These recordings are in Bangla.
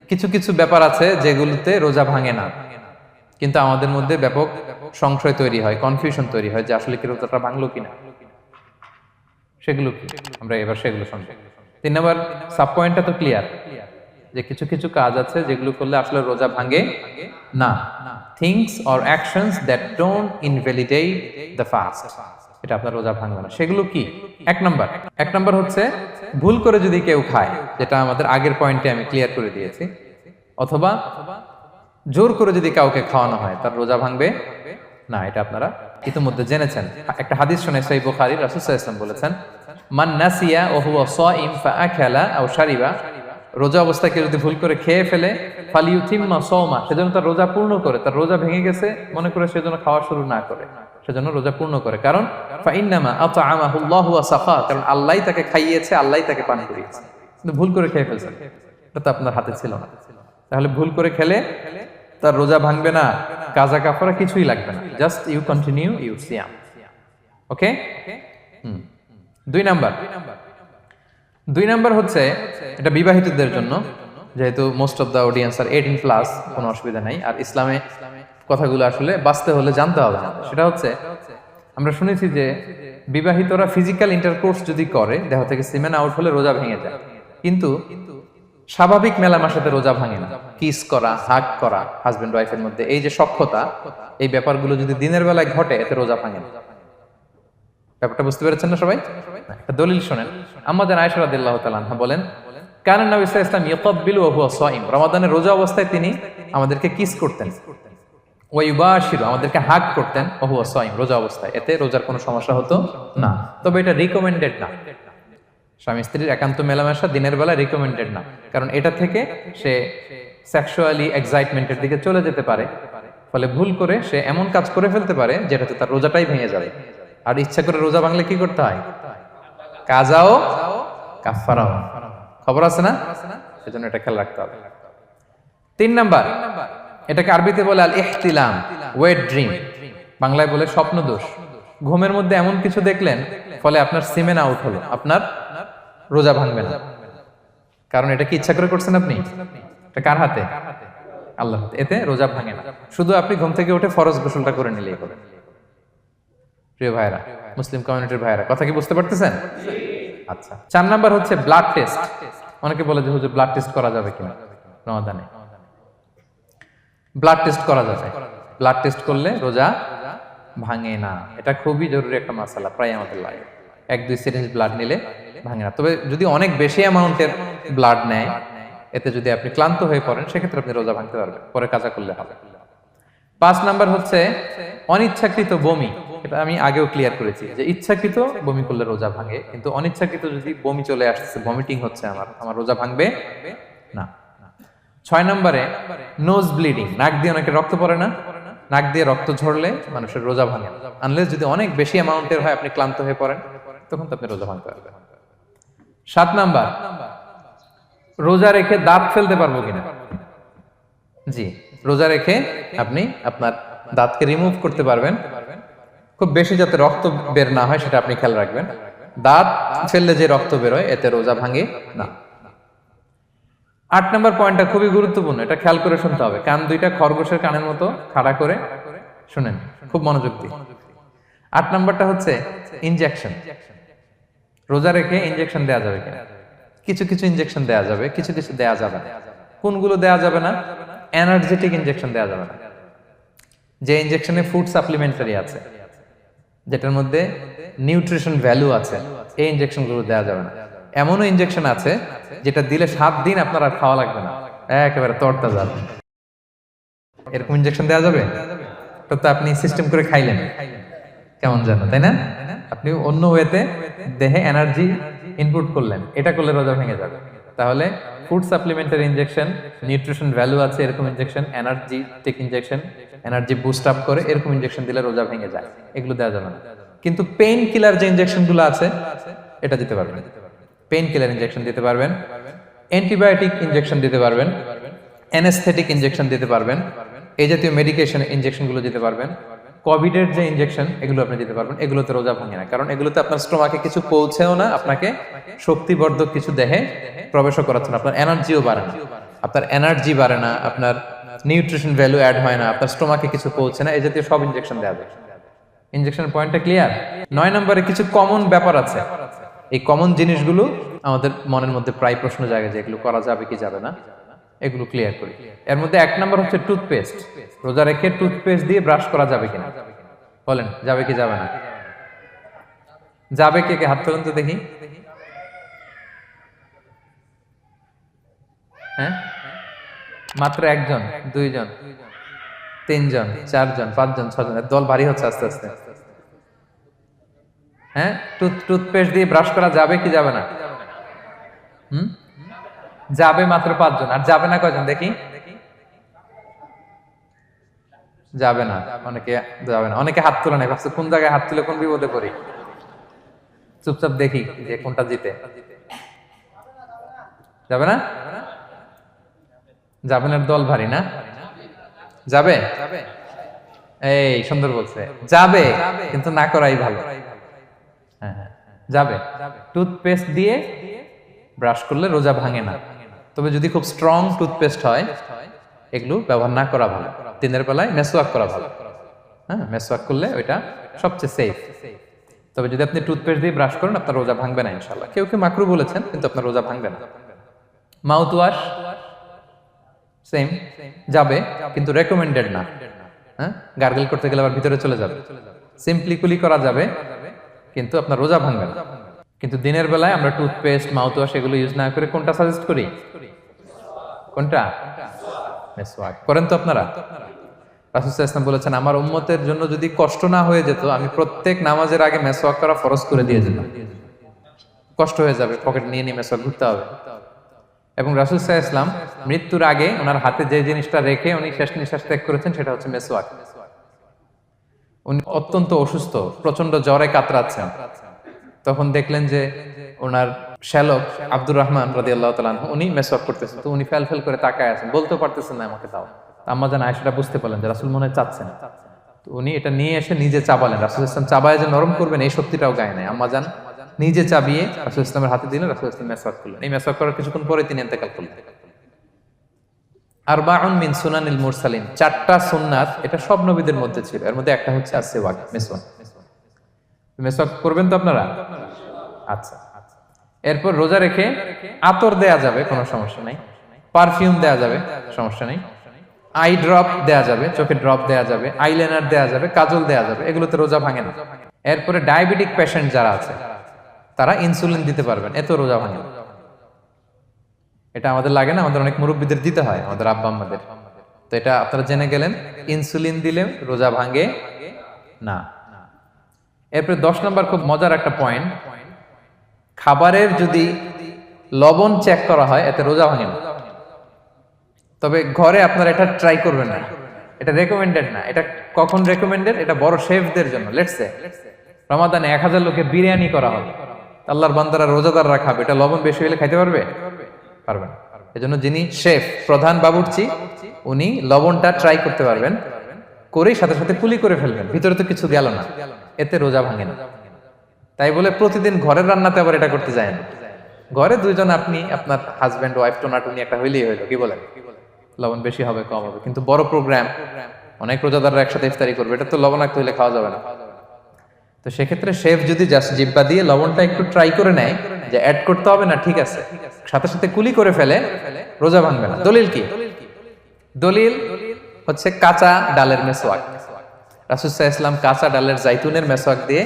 কিছু কিছু ব্যাপার আছে যেগুলোতে রোজা ভাঙে না, কিন্তু আমাদের মধ্যে ব্যাপক সংশয় তৈরি হয়, কনফিউশন তৈরি হয় যে আসলে কি রোজাটা ভাঙলো কিনা। সেগুলো কি আমরা এবার সেগুলো শুনবো। 3 নম্বর সাব পয়েন্টটা তো ক্লিয়ার যে কিছু কিছু কাজ আছে যেগুলো করলে আসলে রোজা ভাঙে না। Things or actions that don't invalidate the fast, এটা আপনার রোজা ভাঙবে না। সেগুলো কি? এক নম্বর হচ্ছে ভুল করে যদি কেউ খায়, যেটা আমাদের আগের পয়েন্টে আমি ক্লিয়ার করে দিয়েছি, অথবা জোর করে যদি কাউকে খাওয়ানো হয় তার রোজা ভাঙবে না, এটা আপনারা ইতিমধ্যে জেনেছেন। একটা হাদিস শুনে সহিহ বুখারী, রাসূল সাল্লাল্লাহু আলাইহি ওয়াসাল্লাম বলেছেন, মান নাসিয়া ওয়া হুয়া সাইম ফাআকালা আও শারিবা, রোজা অবস্থায় কেউ যদি ভুল করে খেয়ে ফেলে, ফালিউতিম্মা সাওমা, সেজন্য তার রোজা পূর্ণ করে, তার রোজা ভেঙে গেছে মনে করে সেজন্য খাওয়া শুরু না করে, সেজন্য রোজা পূর্ণ করে। কারণ ফাইন্নামা আতআমাহুল্লাহু ওয়া সাকা, কারণ আল্লাহই তাকে খাইয়েছে, আল্লাহই তাকে পান করিয়েছে। কিন্তু ভুল করে খেয়ে ফেলছেন, এটা তো আপনার হাতে ছিল না। তাহলে ভুল করে খেলে তার রোজা ভাঙবে না, কাজা কাফারা কিছুই লাগবে না, জাস্ট ইউ কন্টিনিউ ইউর সিয়াম। ওকে। 2 নাম্বার হচ্ছে এটা বিবাহিতদের জন্য, যেহেতু মোস্ট অফ দ্য অডিয়েন্স আর 18+, কোনো অসুবিধা নাই। আর ইসলামে কথাগুলো আসলে বাঁচতে হলে জানতে হবে না। সেটা হচ্ছে আমরা শুনেছি যে বিবাহিতরা ফিজিক্যাল ইন্টারকোর্স যদি করে, দেহ থেকে সিমেন আউট হলে রোজা ভেঙে যায়, কিন্তু স্বাভাবিক মেলামেশাতে রোজা ভাঙে না। কিস করা, হাগ করা হাজবেন্ড ওয়াইফের মধ্যে, এই যে সখ্যতা, এই ব্যাপারগুলো যদি দিনের বেলায় ঘটে এতে রোজা ভাঙে না। ব্যাপারটা বুঝতে পেরেছেন না সবাই? একটা দলিল শোনেন। আমাদের আয়েশা রাদিয়াল্লাহু তাআলা আনহা বলেন, কানা নবী সাল্লাল্লাহু আলাইহি ওয়াসাল্লাম ইয়াকাব্বিলু ওয়া হুয়া সাইম, রমাদানের রোজা অবস্থায় তিনি আমাদেরকে কিস করতেন, ওয়া ইউবাশিরু, আমাদেরকে হাগ করতেন, ওয়া হুয়া সাইম, রোজা অবস্থায়। এতে রোজার কোনো সমস্যা হতো না, তবে এটা রিকমেন্ডেড না। স্বামী স্ত্রীর একান্ত মেলামেশা দিনের বেলা রিকমেন্ডেড না, কারণ এটা থেকে সে সেক্সুয়ালি এক্সাইটমেন্টের দিকে চলে যেতে পারে, ফলে ভুল করে সে এমন কাজ করে ফেলতে পারে যেটাতে তার রোজাটাই ভেঙে যাবে। আর ইচ্ছা করে রোজা ভাঙলে কি করতে হয়? কাজাও কাফারাও, খবর আছে না? সেজন্য এটা খেয়াল রাখতে হবে। 3 নাম্বার, এটাকে আরবিতে বলে আল ইহতিলাম, ওয়েট ড্রিম, বাংলায় বলে স্বপ্ন দোষ। ঘুমের মধ্যে এমন কিছু দেখলেন ফলে আপনার সিমেন আউট হলো, আপনার রোজা ভাঙবে না, কারণ এটা কি ইচ্ছা করে করছেন আপনি? এটা কার হাতে? আল্লাহর হাতে। এতে রোজা ভাঙে না, শুধু আপনি ঘুম থেকে উঠে ফরজ গোসলটা করে নিলেই হবে। প্রিয় ভাইরা, মুসলিম কমিউনিটির ভাইরা, কথা কি বুঝতে পারতেছেন? আচ্ছা। 4 নাম্বার হচ্ছে ব্লাড টেস্ট। অনেকে বলে যে হুজুর ব্লাড টেস্ট করা যাবে কিনা রমাদানে? ব্লাড টেস্ট করা যাবে। ব্লাড টেস্ট করলে রোজা ভাঙে না, এটা খুবই জরুরি একটা মাসালা, প্রায় আমাদের লাগে। 1-2 সিরিঞ্জ ব্লাড নিলে ভাঙে না। তবে যদি অনেক বেশি অ্যামাউন্টের ব্লাড নেয়, এতে যদি আপনি ক্লান্ত হয়ে পড়েন, সেক্ষেত্রে আপনি রোজা ভাঙতে পারবেন, পরে কাজা করলে হবে। 5 নাম্বার হচ্ছে অনিচ্ছাকৃত বমি। এটা আমি আগেও ক্লিয়ার করেছি যে ইচ্ছাকৃত বমি করলে রোজা ভাঙে, কিন্তু অনিচ্ছাকৃত যদি বমি চলে আসছে, ভমিটিং হচ্ছে, আমার রোজা ভাঙবে না। 6 নম্বরে নোজ ব্লিডিং, নাক দিয়ে অনেকে রক্ত পড়ে না, নাক দিয়ে রক্ত ঝরলে মানুষের রোজা ভাঙে না, আনলেস যদি অনেক বেশি অ্যামাউন্টের হয়, আপনি ক্লান্ত হয়ে পড়েন, তখন তো আপনি রোজা ভাঙতে পারবেন। 7 নাম্বার, রোজা রেখে দাঁত ফেলতে পারবো কিনা? জি, রোজা রেখে আপনি আপনার দাঁতকে রিমুভ করতে পারবেন, খুব বেশি যাতে রক্ত বের না হয় সেটা আপনি খেয়াল রাখবেন। দাঁত ফেললে যে রক্ত বেরোয় এতে রোজা ভাঙে না। 8 নম্বর পয়েন্টটা খুবই গুরুত্বপূর্ণ, এটা খেয়াল করে শুনতে হবে। কান দুইটা খরগোশের কানের মতো খাড়া করে শুনেন, খুব মনোযোগ দিয়ে। 8 নম্বরটা হচ্ছে ইনজেকশন। রোজা রেখে ইনজেকশন দেওয়া যাবে কিনা? কিছু কিছু ইনজেকশন দেওয়া যাবে, কিছু কিছু দেওয়া যাবে না। কোনগুলো দেওয়া যাবে না? এনার্জেটিক ইনজেকশন দেওয়া যাবে না। যে ইনজেকশনে ফুড সাপ্লিমেন্টারি আছে, যেটার মধ্যে নিউট্রিশন ভ্যালু আছে, এই ইনজেকশনগুলো দেওয়া যাবে না। এমনও ইনজেকশন আছে যেটা দিলে 7 দিন আপনার আর খাওয়া লাগবে না, একেবারে তরতাজা। এরকম ইনজেকশন দেওয়া যাবে? তো আপনি সিস্টেম করে খাইলেন কেমন জানো, তাই না? আপনি অন্য ওয়েতে দেহে এনার্জি ইনপুট করলেন, এটা করলে রোজা ভেঙে যাবে। তাহলে food supplementary injection, nutrition value আছে এরকম injection, energetic injection, energy boost up করে এরকম ইনজেকশন দিলে রোজা ভেঙে যায়, এগুলো দেওয়া যাবে না। কিন্তু পেইন কিলার যে ইনজেকশনগুলো আছে এটা দিতে পারবেন। পেইন কিলার ইনজেকশন দিতে পারবেন, অ্যান্টিবায়োটিক ইনজেকশন দিতে পারবেন, অ্যানেস্থেটিক ইনজেকশন দিতে পারবেন, এই জাতীয় মেডিকেশন ইনজেকশনগুলো দিতে পারবেন। কোভিডের যে ইনজেকশন এগুলো আপনি দিতে পারবেন, এগুলোতে রোজা ভাঙে না, কারণ এগুলোতে আপনার স্টোমাকে কিছু পৌঁছেও না, আপনাকে শক্তিবর্ধক কিছু দেহে প্রবেশও করাচ্ছে না, আপনার এনার্জিও বাড়ে না, আপনার এনার্জি বাড়ে না, আপনার নিউট্রিশন ভ্যালু অ্যাড হয় না, আপনার স্টোমাকে কিছু পৌঁছে না, এই জাতীয় সব ইনজেকশন দেওয়া যায়। ইনজেকশনের পয়েন্টটা ক্লিয়ার? 9 নম্বরে কিছু কমন ব্যাপার আছে। এই কমন জিনিসগুলো আমাদের মনের মধ্যে প্রায় প্রশ্ন জাগে যে এগুলো করা যাবে কি যাবে না, এগুলো ক্লিয়ার করি। এর মধ্যে 1 নম্বর হচ্ছে টুথপেস্ট। রোজা রেখে টুথপেস্ট দিয়ে ব্রাশ করা যাবে কিনা, বলেন যাবে কি যাবে না? যাবে, কে কে হাত তুলুন তো দেখি। হ্যাঁ, মাত্র 1 জন, 2 জন, 3 জন, 4 জন, 5 জন, 6 জন, দল ভারী হচ্ছে আস্তে আস্তে। হ্যাঁ, টুথপেস্ট দিয়ে ব্রাশ করা যাবে কি যাবে না? যাবে মাত্র 5 জন। আর যাবে না কয়জন দেখি? যাবে না, অনেকে যাবে না। অনেকে হাত তুলে নাই, ভাবছে কোন জায়গায় হাত তুলে কোন বিপদে পড়ি। চুপচাপ দেখি যে কোনটা জিতে। যাবে না? যাবে না, দল ভারী না? যাবে? এই সুন্দর বলছে, যাবে, কিন্তু না করাই ভালো। হ্যাঁ হ্যাঁ, যাবে। টুথপেস্ট দিয়ে ব্রাশ করলে রোজা ভাঙে না, তবে যদি খুব স্ট্রং টুথপেস্ট হয় এগুলো ব্যবহার না করা ভালো। দিনের বেলায় মেসওয়াক করা ভালো। হ্যাঁ, মেসওয়াক করলে ওইটা সবচেয়ে সেফ। তবে যদি আপনি টুথপেস্ট দিয়ে ব্রাশ করেন আপনার রোজা ভাঙবে না ইনশাআল্লাহ। কেউ কেউ মাকরু বলেছেন, কিন্তু আপনার রোজা ভাঙবে না। মাউথ ওয়াশ সেম, যাবে, কিন্তু রেকমেন্ডেড না। হ্যাঁ, গার্গল করতে গেলে আবার ভিতরে চলে যাবে। সিম্পলি কুলি করা যাবে, কিন্তু আপনার রোজা ভাঙবে না। কিন্তু দিনের বেলায় আমরা টুথপেস্ট, মাউথ ওয়াশ এগুলো ইউজ না করে কোনটা সাজেস্ট করি? কোনটা? মেসওয়াক করেন তো আপনারা? রাসূল সাল্লাল্লাহু আলাইহি ওয়াসাল্লাম বলেছেন, আমার উম্মতের জন্য যদি কষ্ট না হয়ে যেত আমি প্রত্যেক নামাজের আগে মেসওয়াক করা ফরজ করে দিয়ে যেতাম। কষ্ট হয়ে যাবে, পকেট নিয়ে নিয়ে মেসওয়াক ঘুরতে হবে। এবং রাসূল সাল্লাল্লাহু আলাইহি ওয়াসাল্লাম মৃত্যুর আগে ওনার হাতে যে জিনিসটা রেখে উনি শেষ নিঃশ্বাস ত্যাগ করেছেন সেটা হচ্ছে মেসওয়াক। উনি অত্যন্ত অসুস্থ, প্রচন্ড জ্বরে কাতরাচ্ছেন। তখন দেখলেন যে ওনার শ্যালক আব্দুর রহমান রাদিয়াল্লাহু তাআলা আনহু উনি মেসওয়াক করতেছেন, তো উনি ফেল করে তাকায় আছেন, বলতে পারতেছেন না আমাকে দাও। আম্মা জান আয়েশা বুঝতে পারলেন যে রাসূল মনে হয় চাচ্ছেন, তো উনি এটা নিয়ে এসে নিজে চাবালেন। রাসূল ইসলাম চাবায় যে নরম করবেন এই শক্তিটাও গায়ে নাই। আম্মা জান নিজে চাবিয়ে রাসূল ইসলামের হাতে দিলেন, রাসূল ইসলাম মেসওয়াক করলেন। এই মেসওয়াক করার কিছুক্ষণ পরে তিনি ইন্তেকাল করলেন। আরবাউন মিন সুনানিল মুরসালিন, 4টা সুন্নাত, এটা সব নবীদের মধ্যে ছিল। এর মধ্যে একটা হচ্ছে আসওয়াক, মেসওয়াক। মেসওয়াক করবেন তো আপনারা? আচ্ছা। এরপর রোজা রেখে আতর দেয়া যাবে, কোনো সমস্যা নাই। পারফিউম দেয়া যাবে, সমস্যা নেই। আই ড্রপ দেয়া যাবে, চোখে ড্রপ দেয়া যাবে, আইলাইনার দেয়া যাবে, কাজল দেয়া যাবে, এগুলোতে রোজা ভাঙে না। এরপরে ডায়াবেটিক পেশেন্ট যারা আছে তারা ইনসুলিন দিতে পারবেন, এত রোজা ভাঙে না। এটা আমাদের লাগে না, আমাদের অনেক মুরব্বীদের দিতে হয়, আমাদের আব্বা আম্মাদের। তো এটা আপনারা জেনে গেলেন, ইনসুলিন দিলে রোজা ভাঙে না। এরপরে 10 নম্বর খুব মজার একটা পয়েন্ট, খাবারের যদি লবণ চেক করা হয় এতে রোজা ভাঙে না। তবে ঘরে আপনারা এটা ট্রাই করবেন না, এটা রেকমেন্ডেড না। এটা কখন রেকমেন্ডেড? এটা বড় শেফদের জন্য। লেটস সে রমাদানে 1000 লোকের বিরিয়ানি করা হবে, আল্লাহর বান্দারা রোজাদাররা খাবে, এটা লবণ বেশি হলে খাইতে পারবে? পারবে না। এজন্য যিনি শেফ, প্রধান বাবুর্চি, উনি লবণটা ট্রাই করতে পারবেন, করেই সাথে সাথে কুলি করে ফেলবেন, ভিতরে তো কিছু গেল না, এতে রোজা ভাঙে না। তাই বলে প্রতিদিন ঘরের রান্নাতে আবার এটা করতে যায় না। ঘরে 2 জন, আপনি আপনার হাজবেন্ড ওয়াইফ টোনাটুনি একটা হইলেই হইলো, কি বলেন? লবণ বেশি হবে কম হবে, কিন্তু বড় প্রোগ্রাম, অনেক রোজাদাররা একসাথে ইফতারি করবে, এটা তো লবণাক্ত হইলে খাওয়া যাবে না। তো সেক্ষেত্রে শেফ যদি জাস্ট জিব্বা দিয়ে লবণটা একটু ট্রাই করে নেয় যে অ্যাড করতে হবে না, ঠিক আছে, সাথে সাথে কুলি করে ফেলে, রোজা ভাঙবে না। দলিল কি? দলিল হচ্ছে কাঁচা ডালের মেসওয়াক। রাসূল সাল্লাল্লাহু আলাইহি ওয়াসাল্লাম কাঁচা ডালের জাইতুনের মেসওয়াক দিয়ে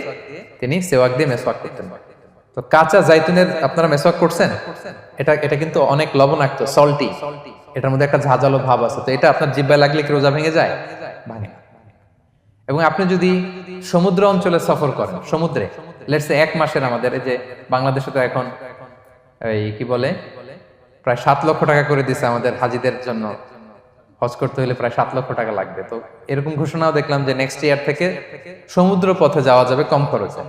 তিনি সেওয়াক দিয়ে মেসওয়াক করতেন। তো কাঁচা জাইতুনের আপনারা মেসওয়াক করছেন, এটা কিন্তু অনেক লবণাক্ত, সল্টি, এটার মধ্যে একটা ঝাঁঝালো ভাব আছে। তো এটা আপনার জিহ্বায় লাগলে কি রোজা ভেঙে যায়? ভাঙে না। এবং আপনি যদি সমুদ্র অঞ্চলে সফর করেন, সমুদ্রে লেটস সে 1 মাসের, আমাদের এই যে বাংলাদেশে তো এখন এই কি বলে প্রায় 7 লক্ষ টাকা করে দিছে আমাদের হাজিদের জন্য, হজ করতে হলে প্রায় 7 লক্ষ টাকা লাগবে। তো এরকম ঘোষণাও দেখলাম যে নেক্সট ইয়ার থেকে সমুদ্র পথে যাওয়া যাবে কম খরচে।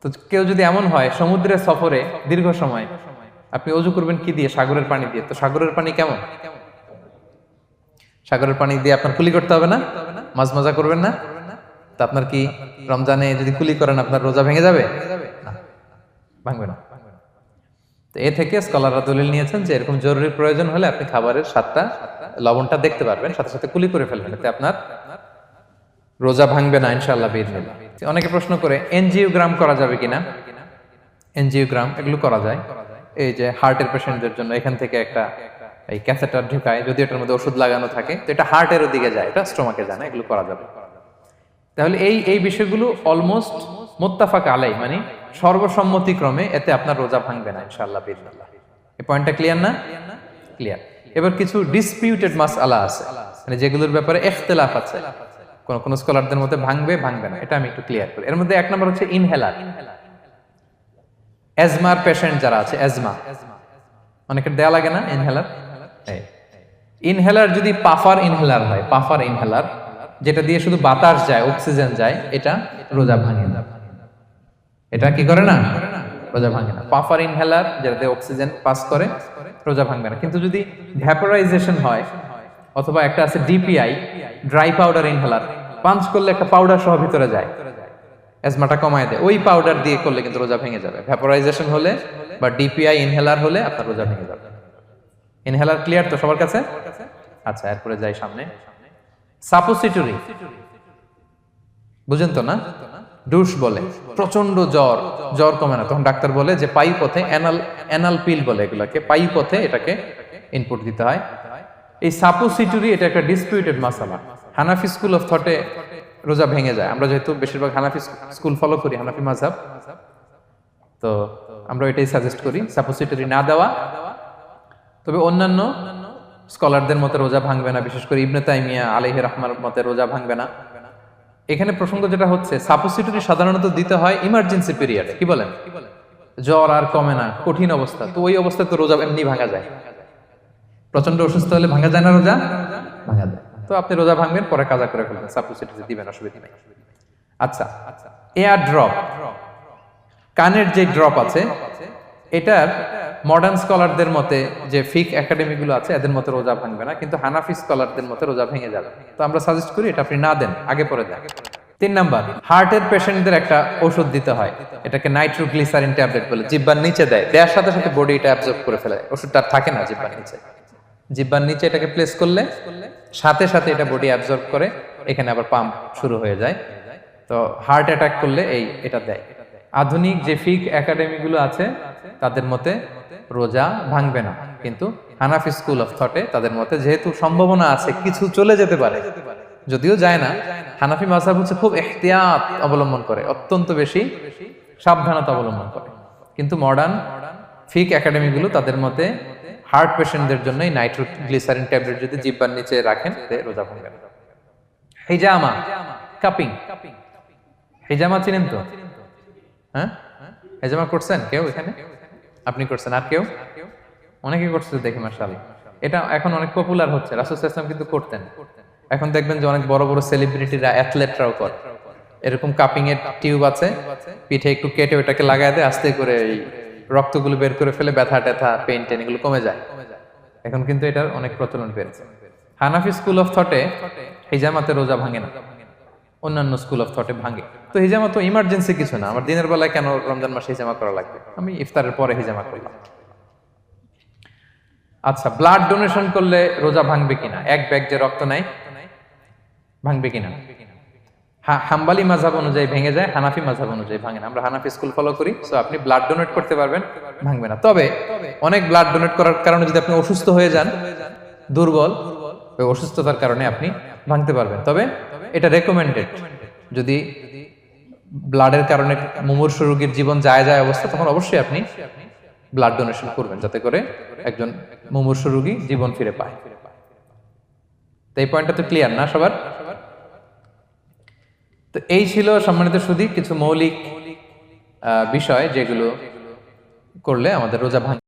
তো কেউ যদি এমন হয় সমুদ্রের সফরে দীর্ঘ সময়, আপনি ওযু করবেন কি দিয়ে? সাগরের পানি দিয়ে। তো সাগরের পানি কেমন? সাগরের পানি দিয়ে আপনার কুলি করতে হবে না? মাছ মজা করবেন না? তা আপনার কি রমজানে যদি কুলি করেন আপনার রোজা ভেঙে যাবে? না, ভাঙবে না। তো এ থেকে স্কলাররা দলিল নিয়েছেন যে এরকম জরুরি প্রয়োজন হলে আপনি খাবারের স্বাদটা লবণটা দেখতে পারবেন, সাথে সাথে কুলি করে ফেলবেন, এতে আপনার রোজা ভাঙবে না ইনশাআল্লাহ বিইذনিল্লাহ। অনেকে প্রশ্ন করে এনজিওগ্রাম করা যাবে কিনা। এনজিওগ্রাম এগুলো করা যায়, এই যে হার্টের পেশেন্টদের জন্য এখান থেকে একটা এই ক্যাথেটার ঢুকায়, যদি এটার মধ্যে ওষুধ লাগানো থাকে তো এটা হার্টের দিকে যায়, এটা স্টোমাকে যায় না, এগুলো করা যাবে। তাহলে এই বিষয়গুলো অলমোস্ট মুত্তাফাক আলাই, মানে সর্বসম্মতিক্রমে এতে আপনার রোজা ভাঙবে না ইনশাআল্লাহ বিইذনিল্লাহ। এই পয়েন্টটা ক্লিয়ার না? ক্লিয়ার। এবার কিছু ডিসপিউটেড মাসআলা আছে, মানে যেগুলোর ব্যাপারে ইখতিলাফ আছে, কোন কোন স্কলারদের মধ্যে ভাঙবে ভাঙবে না, এটা আমি একটু ক্লিয়ার করি। এর মধ্যে এক নম্বর হচ্ছে ইনহেলার। অ্যাজমার পেশেন্ট যারা আছে, অ্যাজমা অনেকের দেয়া লাগে না ইনহেলার। ইনহেলার যদি পাফার ইনহেলার হয়, পাফার ইনহেলার যেটা দিয়ে শুধু বাতাস যায়, অক্সিজেন যায়, এটা রোজা ভাঙে না। এটা কি করে না? রোজা ভাঙে না। পাফার ইনহেলার যেটাতে অক্সিজেন পাস করে, রোজা ভাঙবে না। কিন্তু যদি ভ্যাপোরাইজেশন হয়, অথবা একটা আছে DPI, dry powder inhaler, punch করলে একটা পাউডার সহ ভিতরে যায়, অ্যাজমাটা কমায় দেয়, ওই পাউডার দিয়ে করলে কিন্তু রোজা ভেঙে যাবে। ভ্যাপোরাইজেশন হলে বা ডিপিআই ইনহেলার হলে আপনার রোজা ভেঙে যাবে। ইনহেলার ক্লিয়ার তো সবার কাছে? আচ্ছা, এরপরে যাই সামনে। সাপোসিটরি বুঝেন তো না? ডুশ বলে, প্রচন্ড জ্বর কমে না, তখন ডাক্তার বলে যে পায়ু পথে অ্যানাল পিল বলে এগুলাকে, পায়ু পথে এটাকে ইনপুট দিতে হয়। এই সাপোসিটরি এটা একটা ডিসপিউটেড মাসালা। হানাফি স্কুল অফ থটে রোজা ভেঙে যায়। আমরা যেহেতু বেশিরভাগ হানাফি স্কুল ফলো করি, হানাফি মাযহাব, তো আমরা এটাই সাজেস্ট করি সাপোসিটরি না দেওয়া। তবে অন্যান্য স্কলারদের মতে রোজা ভাঙবে না, বিশেষ করে ইবনে তাইমিয়া আলাইহি রাহমার মতে রোজা ভাঙবে না। এখানে প্রসঙ্গ যেটা হচ্ছে, সাপোসিটরি সাধারণত দিতে হয় ইমার্জেন্সি পিরিয়ডে। কি বলেন? জ্বর আর কমে না, কঠিন অবস্থা, তো ওই অবস্থায় তো রোজা এমনি ভাঙা যায়। প্রচন্ড অসুস্থ হলে ভাঙা যায় না রোজা? ভাঙা যায়। তো আপনি রোজা ভাঙবেন, পরে কাজা করে ফেলবেন, সাপোসিটরি দিবেন, অসুবিধা নেই। আচ্ছা, এয়ার ড্রপ, কানের যে ড্রপ আছে, এটার মডার্ন স্কলারদের মতে, যে ফিক একাডেমি গুলো আছে, এদের মতে রোজা ভাঙবে না, কিন্তু হানাফি স্কলারদের মতে রোজা ভেঙে যাবে। তো আমরা সাজেস্ট করি এটা আপনি না দেন, আগে পরে দেন। 3 নাম্বার, হার্টের পেশেন্টদের একটা ওষুধ দিতে হয়, এটাকে নাইট্রোগ্লিসারিন ট্যাবলেট বলে, জিহ্বার নিচে দেয়, দেওয়ার সাথে সাথে বডি এটা অ্যাবজর্ব করে ফেলে, ওষুধটা থাকে না জিহ্বার নিচে। জিহ্বার নিচে এটাকে প্লেস করলে সাথে সাথে এটা বডি অ্যাবজর্ব করে, এখানে আবার পাম্প শুরু হয়ে যায়। তো হার্ট অ্যাটাক করলে এটা দেয়। আধুনিক যে ফিক একাডেমি গুলো আছে তাদের মতে রোজা ভাঙবে না, কিন্তু হানাফি স্কুল অফ থটে তাদের মতে যেহেতু সম্ভাবনা আছে কিছু চলে যেতে পারে, যদিও যায় না, হানাফি মাযহাব হচ্ছে খুব ইহতিয়াত অবলম্বন করে, অত্যন্ত বেশি সাবধানতা অবলম্বন করে। কিন্তু মডার্ন ফিক একাডেমি গুলো তাদের মতে হার্ট পেশেন্টদের জন্য নাইট্রোগ্লিসারিন ট্যাবলেট যদি জিহ্বার নিচে রাখেন রোজা ভাঙবে না। হিজামা, কাপিং, হিজামা চিনেন তো? হ্যাঁ, হিজামা করছেন কেউ এখানে? আপনি করছেন, আর কেউ? অনেকে করছে দেখি মাশাআল্লাহ। এটা এখন অনেক পপুলার হচ্ছে, রাসূল সাল্লাল্লাহু আলাইহি ওয়াসাল্লাম কিন্তু করতেন। এখন দেখবেন যে অনেক বড় বড় সেলিব্রিটিরা, অ্যাথলেটরাও করে। এরকম কাপিং এর টিউব আছে, পিঠে একটু কেটে ওটাকে লাগায় দেয়, আস্তে করে এই রক্তগুলো বের করে ফেলে, ব্যথা ট্যাথা, পেইন টেন এগুলো কমে যায়। এখন কিন্তু এটার অনেক প্রচলন বেড়েছে। হানাফি স্কুল অফ থটে হিজামাতে রোজা ভাঙে না, অন্যান্য স্কুল অফ থটে ভাঙে। তো হিজামা তো ইমার্জেন্সি কিছু না, আমার দিনের বেলায় কেন রমজান মাসে হিজামা করা লাগবে, আমি ইফতারের পরে হিজামা করলাম। আচ্ছা, ব্লাড ডোনেশন করলে রোজা ভাঙবে কিনা? এক ব্যাগ যে রক্ত নেয়, ভাঙবে কিনা? হাম্বালি মাযহাব অনুযায়ী ভেঙে যায়, হানাফি মাযহাব অনুযায়ী ভাঙে না। আমরা হানাফি স্কুল ফলো করি, সো আপনি ব্লাড ডোনেট করতে পারবেন, ভাঙবে না। তবে অনেক ব্লাড ডোনেট করার কারণে যদি আপনি অসুস্থ হয়ে যান, দুর্বল, ওই অসুস্থতার কারণে আপনি ভাঙতে পারবেন। তবে এটা রেকমেন্ডেড, যদি ব্লাডের কারণে মুমূর্ষু রোগীর জীবন যায় অবস্থা, তখন অবশ্যই আপনি ব্লাড ডোনেশন করবেন, যাতে করে একজন মুমূর্ষু রোগী জীবন ফিরে পায়। তো এই পয়েন্টটা তো ক্লিয়ার না সবার? তো এই ছিল সম্মানিত সুধী কিছু মৌলিক বিষয়, যেগুলো করলে আমাদের রোজা ভাঙে।